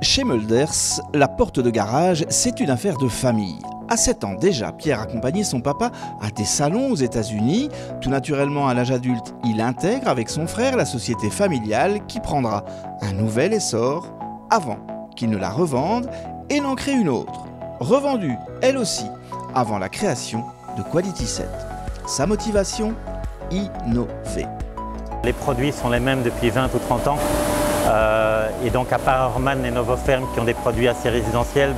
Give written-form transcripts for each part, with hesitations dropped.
Chez Mulders, la porte de garage, c'est une affaire de famille. À 7 ans déjà, Pierre accompagnait son papa à des salons aux États-Unis. Tout naturellement, à l'âge adulte, il intègre avec son frère la société familiale qui prendra un nouvel essor avant qu'il ne la revende et n'en crée une autre. Revendue, elle aussi, avant la création de Quality Set. Sa motivation, innover. Les produits sont les mêmes depuis 20 ou 30 ans. Et donc à part Horman et Novoferm qui ont des produits assez résidentiels,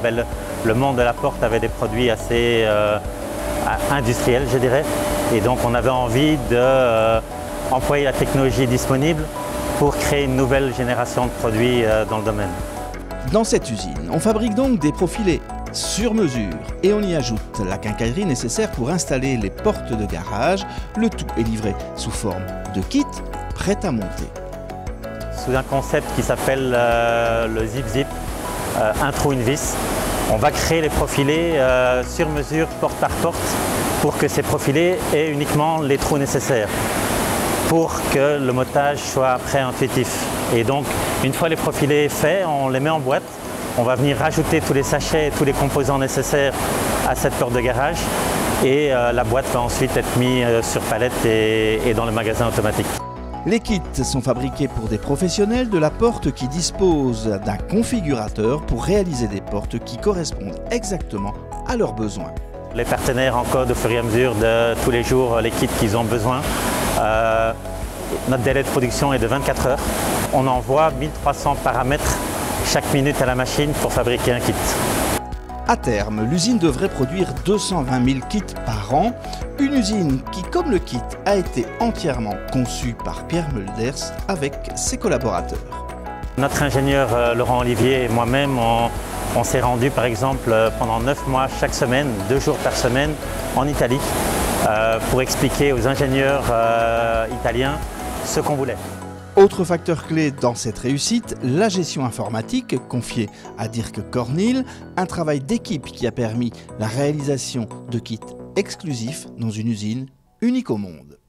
le monde de la porte avait des produits assez industriels, je dirais. Et donc on avait envie d'employer la technologie disponible pour créer une nouvelle génération de produits dans le domaine. Dans cette usine, on fabrique donc des profilés sur mesure et on y ajoute la quincaillerie nécessaire pour installer les portes de garage. Le tout est livré sous forme de kit prêt à monter. Sous un concept qui s'appelle le zip-zip, un trou, une vis. On va créer les profilés sur mesure, porte par porte, pour que ces profilés aient uniquement les trous nécessaires, pour que le montage soit après intuitif. Et donc, une fois les profilés faits, on les met en boîte. On va venir rajouter tous les sachets et tous les composants nécessaires à cette porte de garage. Et la boîte va ensuite être mise sur palette et dans le magasin automatique. Les kits sont fabriqués pour des professionnels de la porte qui disposent d'un configurateur pour réaliser des portes qui correspondent exactement à leurs besoins. Les partenaires encodent au fur et à mesure de tous les jours les kits qu'ils ont besoin. Notre délai de production est de 24 heures. On envoie 1300 paramètres chaque minute à la machine pour fabriquer un kit. À terme, l'usine devrait produire 220 000 kits par an. Une usine qui, comme le kit, a été entièrement conçue par Pierre Mulders avec ses collaborateurs. Notre ingénieur Laurent Olivier et moi-même, on s'est rendu par exemple pendant 9 mois chaque semaine, 2 jours par semaine en Italie pour expliquer aux ingénieurs italiens ce qu'on voulait. Autre facteur clé dans cette réussite, la gestion informatique confiée à Dirk Cornil, un travail d'équipe qui a permis la réalisation de kits exclusifs dans une usine unique au monde.